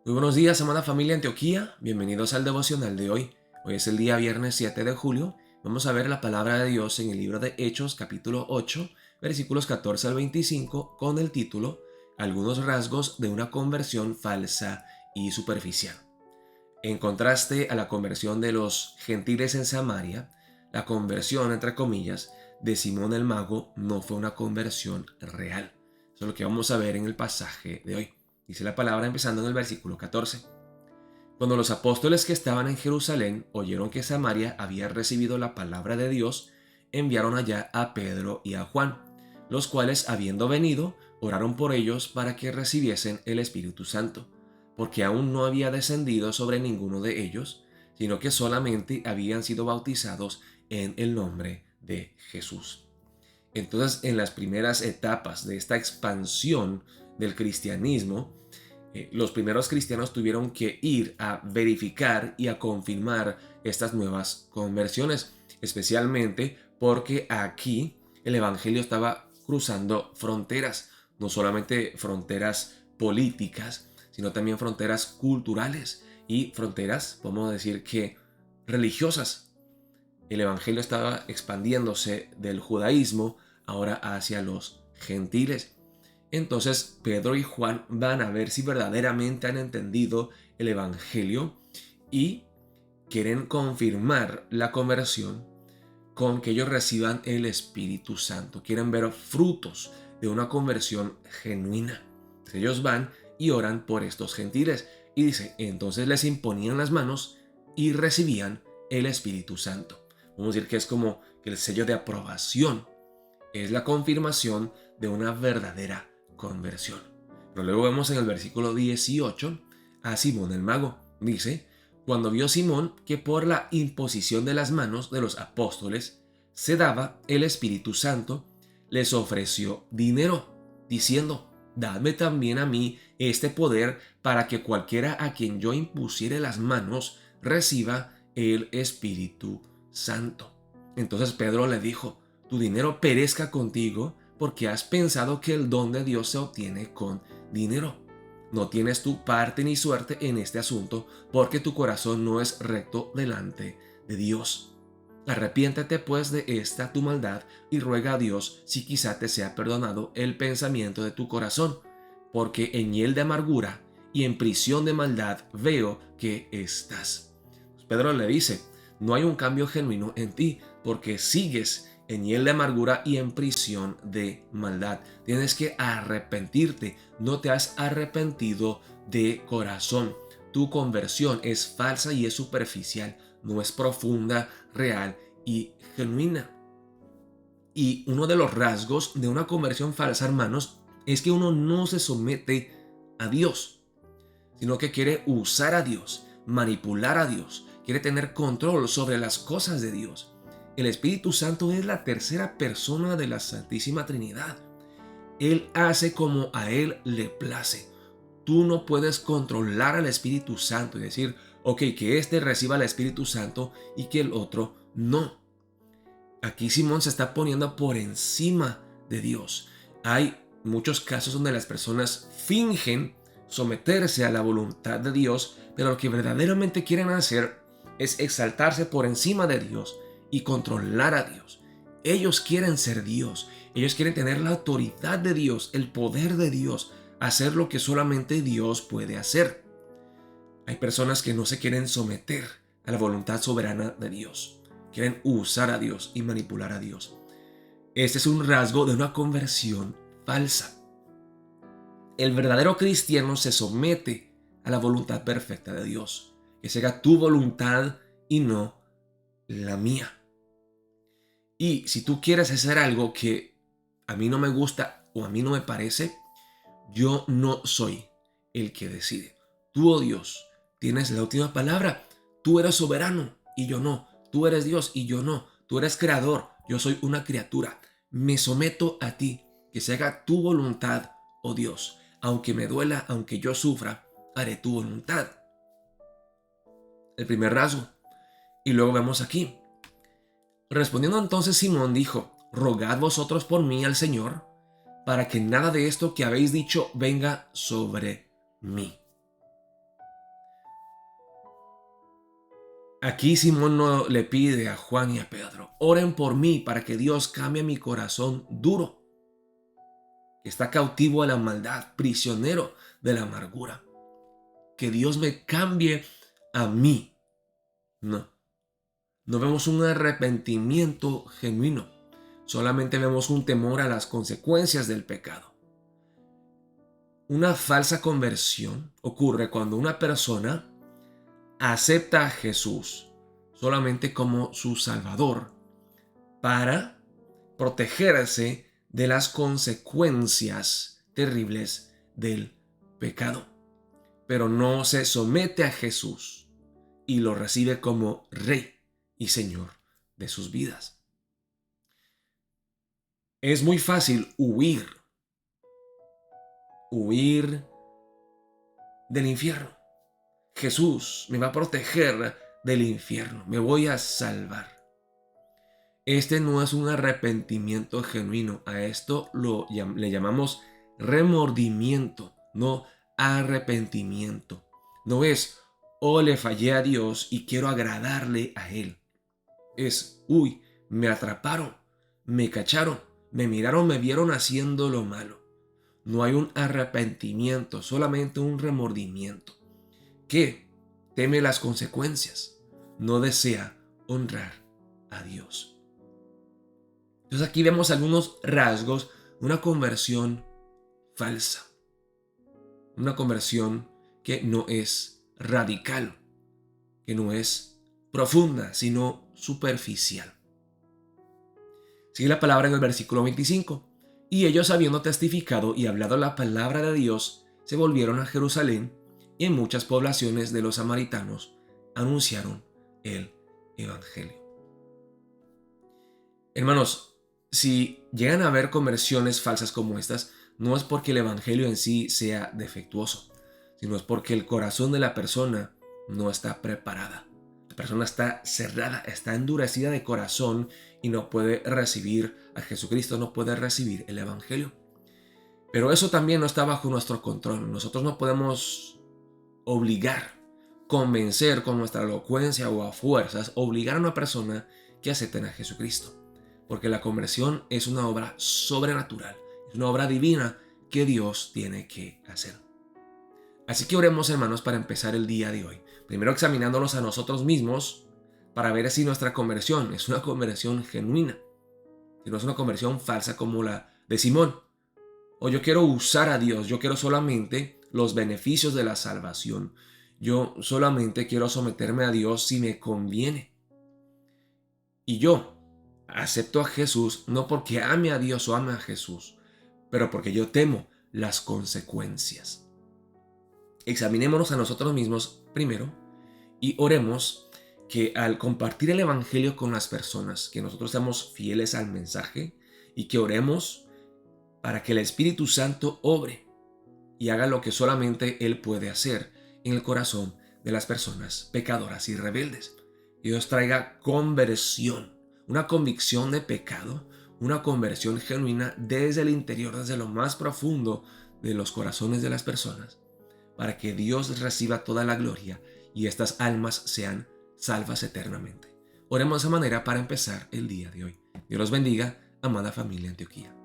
Muy buenos días, amada familia Antioquía. Bienvenidos al devocional de hoy. Hoy es el día viernes 7 de julio. Vamos a ver la palabra de Dios en el libro de Hechos, capítulo 8, versículos 14 al 25, con el título Algunos rasgos de una conversión falsa y superficial. En contraste a la conversión de los gentiles en Samaria, la conversión, entre comillas, de Simón el mago no fue una conversión real. Eso es lo que vamos a ver en el pasaje de hoy. Dice la palabra empezando en el versículo 14. Cuando los apóstoles que estaban en Jerusalén oyeron que Samaria había recibido la palabra de Dios, enviaron allá a Pedro y a Juan, los cuales, habiendo venido, oraron por ellos para que recibiesen el Espíritu Santo, porque aún no había descendido sobre ninguno de ellos, sino que solamente habían sido bautizados en el nombre de Jesús. Entonces, en las primeras etapas de esta expansión del cristianismo, los primeros cristianos tuvieron que ir a verificar y a confirmar estas nuevas conversiones, especialmente porque aquí el evangelio estaba cruzando fronteras, no solamente fronteras políticas, sino también fronteras culturales y fronteras, podemos decir que religiosas. El evangelio estaba expandiéndose del judaísmo ahora hacia los gentiles. Entonces Pedro y Juan van a ver si verdaderamente han entendido el evangelio y quieren confirmar la conversión con que ellos reciban el Espíritu Santo. Quieren ver frutos de una conversión genuina. Ellos van y oran por estos gentiles. Y dice, entonces les imponían las manos y recibían el Espíritu Santo. Vamos a decir que es como el sello de aprobación. Es la confirmación de una verdadera conversión. Pero luego vemos en el versículo 18 a Simón el mago. Dice, cuando vio Simón que por la imposición de las manos de los apóstoles se daba el Espíritu Santo, les ofreció dinero, diciendo, dadme también a mí este poder para que cualquiera a quien yo impusiere las manos reciba el Espíritu Santo. Entonces Pedro le dijo, tu dinero perezca contigo porque has pensado que el don de Dios se obtiene con dinero. No tienes tu parte ni suerte en este asunto porque tu corazón no es recto delante de Dios. Arrepiéntete pues de esta tu maldad y ruega a Dios si quizá te sea perdonado el pensamiento de tu corazón, porque en hiel de amargura y en prisión de maldad veo que estás. Pedro le dice, no hay un cambio genuino en ti porque sigues en hiel de amargura y en prisión de maldad. Tienes que arrepentirte. No te has arrepentido de corazón. Tu conversión es falsa y es superficial. No es profunda, real y genuina. Y uno de los rasgos de una conversión falsa, hermanos, es que uno no se somete a Dios, sino que quiere usar a Dios, manipular a Dios, quiere tener control sobre las cosas de Dios. El Espíritu Santo es la tercera persona de la Santísima Trinidad. Él hace como a Él le place. Tú no puedes controlar al Espíritu Santo y decir, ok, que este reciba el Espíritu Santo y que el otro no. Aquí Simón se está poniendo por encima de Dios. Hay muchos casos donde las personas fingen someterse a la voluntad de Dios, pero lo que verdaderamente quieren hacer es exaltarse por encima de Dios y controlar a Dios. Ellos quieren ser Dios, ellos quieren tener la autoridad de Dios, el poder de Dios, hacer lo que solamente Dios puede hacer. Hay personas que no se quieren someter a la voluntad soberana de Dios, quieren usar a Dios y manipular a Dios. Este es un rasgo de una conversión falsa. El verdadero cristiano se somete a la voluntad perfecta de Dios, que se haga tu voluntad y no la mía. Y si tú quieres hacer algo que a mí no me gusta o a mí no me parece, yo no soy el que decide. Tú, oh Dios, tienes la última palabra. Tú eres soberano y yo no. Tú eres Dios y yo no. Tú eres creador, yo soy una criatura. Me someto a ti, que se haga tu voluntad, oh Dios. Aunque me duela, aunque yo sufra, haré tu voluntad. El primer rasgo. Y luego vemos aquí. Respondiendo entonces Simón dijo, rogad vosotros por mí al Señor, para que nada de esto que habéis dicho venga sobre mí. Aquí Simón no le pide a Juan y a Pedro: oren por mí para que Dios cambie mi corazón duro, que está cautivo a la maldad, prisionero de la amargura. Que Dios me cambie a mí. No, no vemos un arrepentimiento genuino. Solamente vemos un temor a las consecuencias del pecado. Una falsa conversión ocurre cuando una persona acepta a Jesús solamente como su Salvador para protegerse de las consecuencias terribles del pecado, pero no se somete a Jesús y lo recibe como Rey y Señor de sus vidas. Es muy fácil huir del infierno. Jesús me va a proteger del infierno, me voy a salvar. Este no es un arrepentimiento genuino. A esto le llamamos remordimiento, no arrepentimiento. No es: oh, le fallé a Dios y quiero agradarle a Él. Es: uy, me atraparon, me cacharon, me miraron, me vieron haciendo lo malo. No hay un arrepentimiento, solamente un remordimiento que teme las consecuencias, no desea honrar a Dios. Entonces aquí vemos algunos rasgos de una conversión falsa, una conversión que no es radical, que no es profunda, sino superficial. Sigue la palabra en el versículo 25. Y ellos, habiendo testificado y hablado la palabra de Dios, se volvieron a Jerusalén, y en muchas poblaciones de los samaritanos anunciaron el evangelio. Hermanos, si llegan a haber conversiones falsas como estas, no es porque el evangelio en sí sea defectuoso, sino es porque el corazón de la persona no está preparada. La persona está cerrada, está endurecida de corazón y no puede recibir a Jesucristo, no puede recibir el evangelio. Pero eso también no está bajo nuestro control. Nosotros no podemos obligar, convencer con nuestra elocuencia o a fuerzas, obligar a una persona que acepten a Jesucristo. Porque la conversión es una obra sobrenatural, es una obra divina que Dios tiene que hacer. Así que oremos, hermanos, para empezar el día de hoy. Primero examinándonos a nosotros mismos para ver si nuestra conversión es una conversión genuina, si no es una conversión falsa como la de Simón. O yo quiero usar a Dios, yo quiero solamente los beneficios de la salvación. Yo solamente quiero someterme a Dios si me conviene. Y yo acepto a Jesús no porque ame a Dios o ame a Jesús, pero porque yo temo las consecuencias. Examinémonos a nosotros mismos primero y oremos que al compartir el evangelio con las personas, que nosotros seamos fieles al mensaje y que oremos para que el Espíritu Santo obre y haga lo que solamente Él puede hacer en el corazón de las personas pecadoras y rebeldes. Que Dios traiga conversión, una convicción de pecado, una conversión genuina desde el interior, desde lo más profundo de los corazones de las personas, para que Dios reciba toda la gloria y estas almas sean salvas eternamente. Oremos de esa manera para empezar el día de hoy. Dios los bendiga, amada familia Antioquía.